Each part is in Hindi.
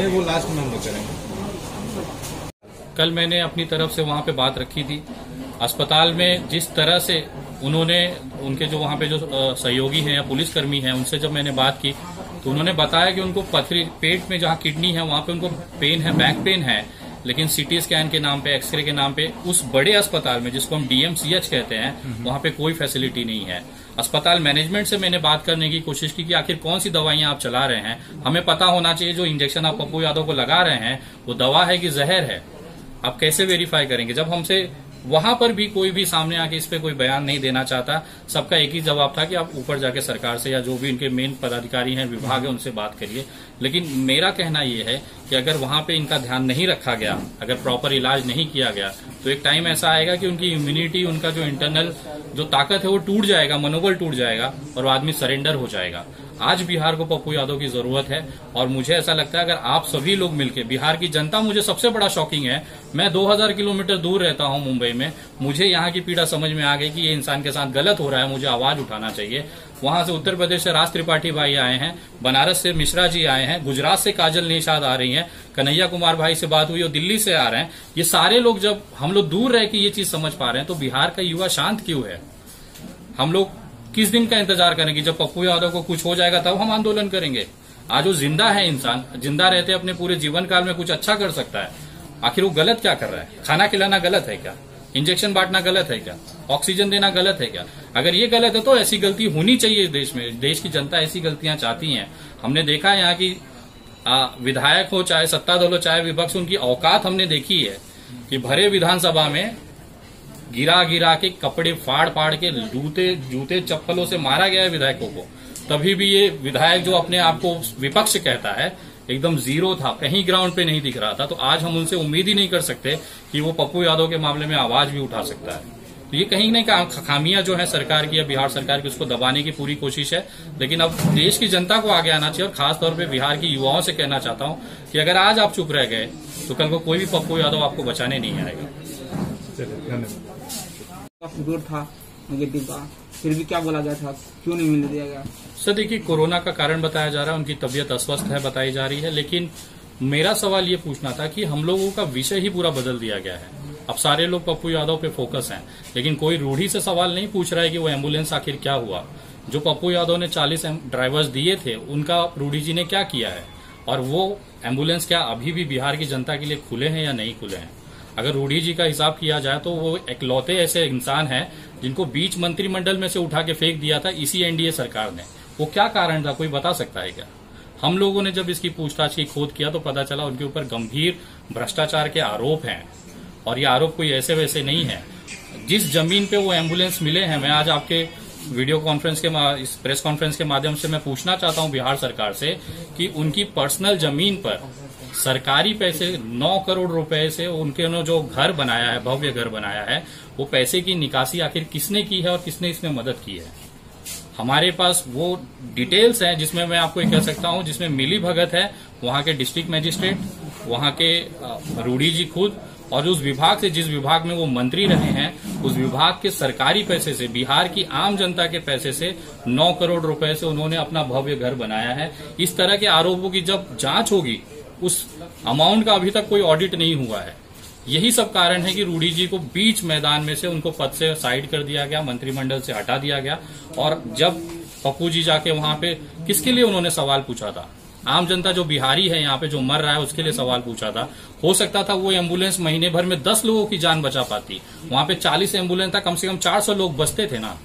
वो लास्ट में हम लोग करेंगे। कल मैंने अपनी तरफ से वहां पे बात रखी थी। अस्पताल में जिस तरह से उन्होंने, उनके जो वहां पे जो सहयोगी हैं या पुलिसकर्मी हैं, उनसे जब मैंने बात की तो उन्होंने बताया कि उनको पथरी, पेट में जहां किडनी है वहां पे उनको पेन है, बैक पेन है, लेकिन सीटी स्कैन के नाम पे, एक्सरे के नाम पे उस बड़े अस्पताल में जिसको हम डीएमसीएच कहते हैं वहां पे कोई फैसिलिटी नहीं है। अस्पताल मैनेजमेंट से मैंने बात करने की कोशिश की कि आखिर कौन सी दवाइयां आप चला रहे हैं, हमें पता होना चाहिए जो इंजेक्शन आप पप्पू यादव को लगा रहे हैं वो दवा है कि जहर है, आप कैसे वेरीफाई करेंगे। जब हमसे वहां पर भी कोई भी सामने आके इस पे कोई बयान नहीं देना चाहता, सबका एक ही जवाब था कि आप ऊपर जाके सरकार से या जो भी इनके मेन पदाधिकारी हैं, विभाग है, उनसे बात करिए। लेकिन मेरा कहना यह है कि अगर वहां पे इनका ध्यान नहीं रखा गया, अगर प्रॉपर इलाज नहीं किया गया तो एक टाइम ऐसा आएगा कि उनकी इम्यूनिटी, उनका जो इंटरनल जो ताकत है वो टूट जाएगा, मनोबल टूट जाएगा और आदमी सरेंडर हो जाएगा। आज बिहार को पप्पू यादव की जरूरत है और मुझे ऐसा लगता है अगर आप सभी लोग मिलकर, बिहार की जनता, मुझे सबसे बड़ा शॉकिंग है, मैं 2000 किलोमीटर दूर रहता हूं मुंबई में, मुझे यहाँ की पीड़ा समझ में आ गई कि ये इंसान के साथ गलत हो रहा है, मुझे आवाज उठाना चाहिए। वहां से उत्तर प्रदेश से राज त्रिपाठी भाई आए हैं, बनारस से मिश्रा जी आए हैं, गुजरात से काजल निषाद आ रही हैं, कन्हैया कुमार भाई से बात हुई और दिल्ली से आ रहे हैं। ये सारे लोग, जब हम लोग दूर रह के ये चीज समझ पा रहे हैं तो बिहार का युवा शांत क्यों है? हम लोग किस दिन का इंतजार करेंगे? जब पप्पू यादव को कुछ हो जाएगा तब हम आंदोलन करेंगे। आज वो जिंदा है, इंसान जिंदा रहते अपने पूरे जीवन काल में कुछ अच्छा कर सकता है, आखिर वो गलत क्या कर रहा है? खाना खिलाना गलत है क्या? इंजेक्शन बांटना गलत है क्या? ऑक्सीजन देना गलत है क्या? अगर ये गलत है तो ऐसी गलती होनी चाहिए देश में। देश की जनता ऐसी गलतियां चाहती है। हमने देखा है यहाँ की विधायक हो, चाहे सत्ता दल हो, चाहे विपक्ष, उनकी औकात हमने देखी है कि भरे विधानसभा में गिरा गिरा के, कपड़े फाड़ फाड़ के, जूते चप्पलों से मारा गया है विधायकों को। तभी भी ये विधायक जो अपने आप को विपक्ष कहता है एकदम जीरो था, कहीं ग्राउंड पे नहीं दिख रहा था। तो आज हम उनसे उम्मीद ही नहीं कर सकते कि वो पप्पू यादव के मामले में आवाज भी उठा सकता है। तो ये कहीं नहीं खामियां जो है सरकार की या बिहार सरकार की, उसको दबाने की पूरी कोशिश है। लेकिन अब देश की जनता को आगे आना चाहिए और खासतौर पर बिहार की युवाओं से कहना चाहता हूं कि अगर आज आप चुप रह गए तो कल को कोई भी पप्पू यादव आपको बचाने नहीं आएगा। फिगर था नेगेटिव का, फिर भी क्या बोला गया था, क्यों नहीं मिलने दिया गया? सर देखिए, कोरोना का कारण बताया जा रहा है, उनकी तबीयत अस्वस्थ है बताई जा रही है, लेकिन मेरा सवाल ये पूछना था कि हम लोगों का विषय ही पूरा बदल दिया गया है। अब सारे लोग पप्पू यादव पे फोकस हैं, लेकिन कोई रूढ़ी से सवाल नहीं पूछ रहा है कि वो एम्बुलेंस आखिर क्या हुआ। जो पप्पू यादव ने 40 ड्राइवर्स दिए थे, उनका रूढ़ी जी ने क्या किया है, और वो एम्बुलेंस क्या अभी भी बिहार की जनता के लिए खुले हैं या नहीं खुले हैं? अगर रूढ़ी जी का हिसाब किया जाए तो वो इकलौते ऐसे इंसान हैं जिनको बीच मंत्रिमंडल में से उठा के फेंक दिया था इसी एनडीए सरकार ने। वो क्या कारण था, कोई बता सकता है क्या? हम लोगों ने जब इसकी पूछताछ की, खोद किया, तो पता चला उनके ऊपर गंभीर भ्रष्टाचार के आरोप हैं। और ये आरोप कोई ऐसे वैसे नहीं है। जिस जमीन पे वो एम्बुलेंस मिले हैं, मैं आज आपके वीडियो कॉन्फ्रेंस के, इस प्रेस कॉन्फ्रेंस के माध्यम से मैं पूछना चाहता हूं बिहार सरकार से कि उनकी पर्सनल जमीन पर सरकारी पैसे 9 करोड़ रुपए से उनके जो घर बनाया है, भव्य घर बनाया है, वो पैसे की निकासी आखिर किसने की है और किसने इसमें मदद की है? हमारे पास वो डिटेल्स हैं जिसमें मैं आपको कह सकता हूं, जिसमें मिली भगत है वहां के डिस्ट्रिक्ट मजिस्ट्रेट, वहां के रूढ़ी जी खुद, और उस विभाग से, जिस विभाग में वो मंत्री रहे हैं, उस विभाग के सरकारी पैसे से, बिहार की आम जनता के पैसे से 9 करोड़ रुपए से उन्होंने अपना भव्य घर बनाया है। इस तरह के आरोपों की जब जांच होगी, उस अमाउंट का अभी तक कोई ऑडिट नहीं हुआ है। यही सब कारण है कि रूढ़ी जी को बीच मैदान में से उनको पद से साइड कर दिया गया, मंत्रिमंडल से हटा दिया गया। और जब पप्पू जी जाके वहां पे किसके लिए उन्होंने सवाल पूछा था? आम जनता जो बिहारी है यहाँ पे, जो मर रहा है, उसके लिए सवाल पूछा था। हो सकता था वो एम्बुलेंस महीने भर में 10 लोगों की जान बचा पाती। वहां पे 40 एम्बुलेंस था, कम से कम 400 लोग बचते थे ना।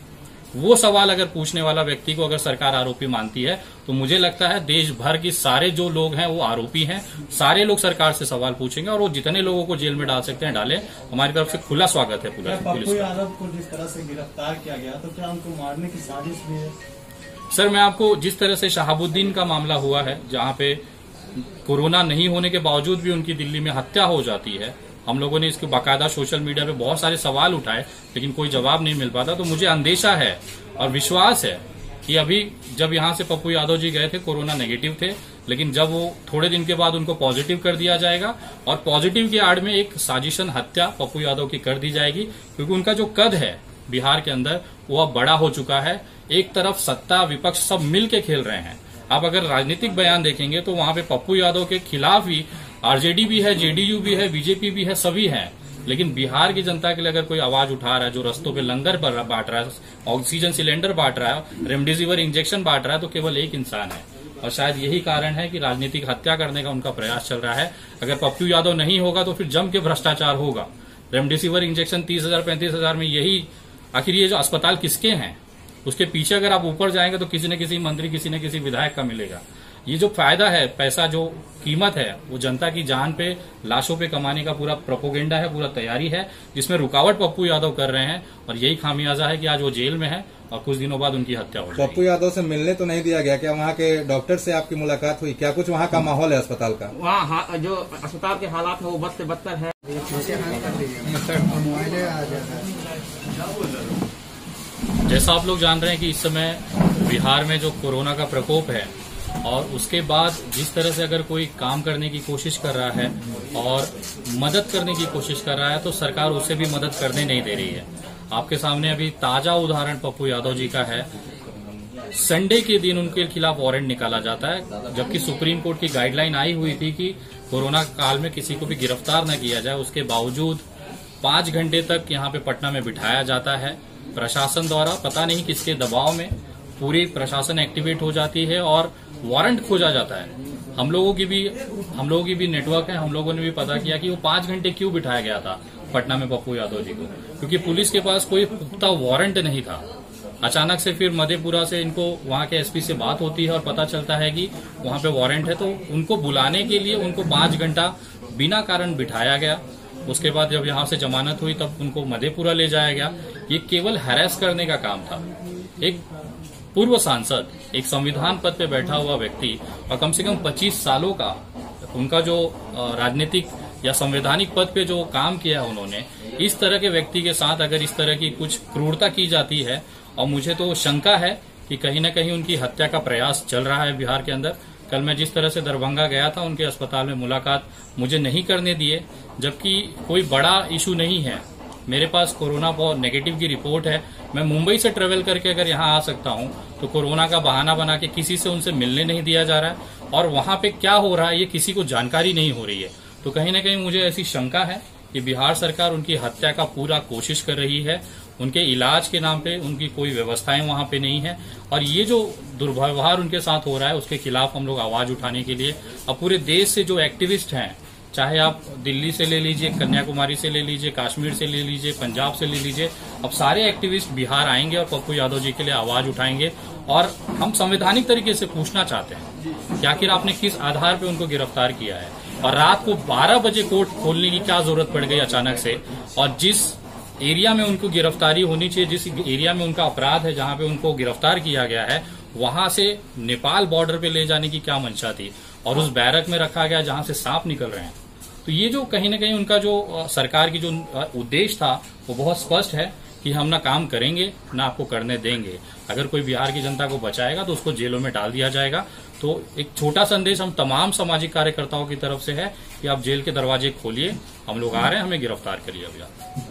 वो सवाल अगर पूछने वाला व्यक्ति को अगर सरकार आरोपी मानती है, तो मुझे लगता है देश भर की सारे जो लोग हैं वो आरोपी हैं। सारे लोग सरकार से सवाल पूछेंगे और वो जितने लोगों को जेल में डाल सकते हैं डालें। हमारी तरफ से खुला स्वागत है पुलिस। पप्पू यादव को जिस तरह से गिरफ्तार किया गया, तो क्या उनको मारने की साजिश भी है? सर, मैं आपको जिस तरह से शहाबुद्दीन का मामला हुआ है, जहां पे कोरोना नहीं होने के बावजूद भी उनकी दिल्ली में हत्या हो जाती है, हम लोगों ने इसके बाकायदा सोशल मीडिया पे बहुत सारे सवाल उठाए, लेकिन कोई जवाब नहीं मिल पाता। तो मुझे अंदेशा है और विश्वास है कि अभी जब यहां से पप्पू यादव जी गए थे, कोरोना नेगेटिव थे, लेकिन जब वो थोड़े दिन के बाद उनको पॉजिटिव कर दिया जाएगा और पॉजिटिव की आड़ में एक साजिशन हत्या पप्पू यादव की कर दी जाएगी, क्योंकि उनका जो कद है बिहार के अंदर वो अब बड़ा हो चुका है। एक तरफ सत्ता विपक्ष सब मिल के खेल रहे हैं। आप अगर राजनीतिक बयान देखेंगे तो वहां पे पप्पू यादव के खिलाफ ही आरजेडी भी है, जेडीयू भी है, बीजेपी भी है, सभी हैं। लेकिन बिहार की जनता के लिए अगर कोई आवाज उठा रहा है, जो रस्तों पे लंगर पर बांट रहा है, ऑक्सीजन सिलेंडर बांट रहा है, रेमडेसिविर इंजेक्शन बांट रहा है, तो केवल एक इंसान है। और शायद यही कारण है कि राजनीतिक हत्या करने का उनका प्रयास चल रहा है। अगर पप्पू यादव नहीं होगा तो फिर जम के भ्रष्टाचार होगा। रेमडेसिविर इंजेक्शन 30,000 35,000 में, यही आखिर ये जो अस्पताल किसके हैं, उसके पीछे अगर आप ऊपर जाएंगे तो किसी न किसी मंत्री, किसी न किसी विधायक का मिलेगा। ये जो फायदा है, पैसा जो कीमत है, वो जनता की जान पे, लाशों पे कमाने का पूरा प्रोपोगेंडा है, पूरा तैयारी है, जिसमें रुकावट पप्पू यादव कर रहे हैं। और यही खामियाजा है कि आज वो जेल में है और कुछ दिनों बाद उनकी हत्या हो जाएगी। पप्पू यादव से मिलने तो नहीं दिया गया, क्या वहाँ के डॉक्टर से आपकी मुलाकात हुई? क्या कुछ वहाँ का माहौल है अस्पताल का? वहाँ जो अस्पताल के हालात है वो बद से बदतर है। जैसा आप लोग जान रहे हैं कि इस समय बिहार में जो कोरोना का प्रकोप है और उसके बाद जिस तरह से अगर कोई काम करने की कोशिश कर रहा है और मदद करने की कोशिश कर रहा है तो सरकार उसे भी मदद करने नहीं दे रही है। आपके सामने अभी ताजा उदाहरण पप्पू यादव जी का है। संडे के दिन उनके खिलाफ वारंट निकाला जाता है, जबकि सुप्रीम कोर्ट की गाइडलाइन आई हुई थी कि कोरोना काल में किसी को भी गिरफ्तार न किया जाए। उसके बावजूद 5 घंटे तक यहाँ पे पटना में बिठाया जाता है प्रशासन द्वारा। पता नहीं किसके दबाव में पूरी प्रशासन एक्टिवेट हो जाती है और वारंट खोजा जाता है। हम लोगों की भी नेटवर्क है, हम लोगों ने भी पता किया कि वो 5 घंटे क्यों बिठाया गया था पटना में पप्पू यादव जी को, क्योंकि पुलिस के पास कोई पुख्ता वारंट नहीं था। अचानक से फिर मधेपुरा से इनको वहां के एसपी से बात होती है और पता चलता है कि वहां पे वारंट है, तो उनको बुलाने के लिए उनको 5 घंटा बिना कारण बिठाया गया। उसके बाद जब यहां से जमानत हुई तब उनको मधेपुरा ले जाया गया। ये केवल हैरेस करने का काम था। एक पूर्व सांसद, एक संविधान पद पे बैठा हुआ व्यक्ति और कम से कम 25 सालों का उनका जो राजनीतिक या संवैधानिक पद पे जो काम किया है उन्होंने, इस तरह के व्यक्ति के साथ अगर इस तरह की कुछ क्रूरता की जाती है, और मुझे तो शंका है कि कहीं न कहीं उनकी हत्या का प्रयास चल रहा है बिहार के अंदर। कल मैं जिस तरह से दरभंगा गया था, उनके अस्पताल में मुलाकात मुझे नहीं करने दिए, जबकि कोई बड़ा इशू नहीं है। मेरे पास कोरोना नेगेटिव की रिपोर्ट है। मैं मुंबई से ट्रेवल करके अगर यहाँ आ सकता हूँ तो कोरोना का बहाना बना के किसी से उनसे मिलने नहीं दिया जा रहा है, और वहां पे क्या हो रहा है ये किसी को जानकारी नहीं हो रही है। तो कहीं न कहीं मुझे ऐसी शंका है कि बिहार सरकार उनकी हत्या का पूरा कोशिश कर रही है। उनके इलाज के नाम पे उनकी कोई व्यवस्थाएं वहां पे नहीं है, और ये जो दुर्व्यवहार उनके साथ हो रहा है उसके खिलाफ हम लोग आवाज उठाने के लिए अब पूरे देश से जो एक्टिविस्ट हैं, चाहे आप दिल्ली से ले लीजिए, कन्याकुमारी से ले लीजिए, कश्मीर से ले लीजिए, पंजाब से ले लीजिए, अब सारे एक्टिविस्ट बिहार आएंगे और पप्पू यादव जी के लिए आवाज उठाएंगे। और हम संवैधानिक तरीके से पूछना चाहते हैं कि आखिर आपने किस आधार पे उनको गिरफ्तार किया है, और रात को 12 बजे कोर्ट खोलने की क्या जरूरत पड़ गई अचानक से, और जिस एरिया में उनको गिरफ्तारी होनी चाहिए, जिस एरिया में उनका अपराध है, जहां पे उनको गिरफ्तार किया गया है, वहां से नेपाल बॉर्डर पे ले जाने की क्या मंशा थी, और उस बैरक में रखा गया जहां से सांप निकल रहे हैं। तो ये जो कहीं न कहीं उनका जो सरकार की जो उद्देश्य था वो बहुत स्पष्ट है कि हम ना काम करेंगे ना आपको करने देंगे। अगर कोई बिहार की जनता को बचाएगा तो उसको जेलों में डाल दिया जाएगा। तो एक छोटा संदेश हम तमाम सामाजिक कार्यकर्ताओं की तरफ से है कि आप जेल के दरवाजे खोलिए, हम लोग आ रहे हैं, हमें गिरफ्तार करिए अभी आप।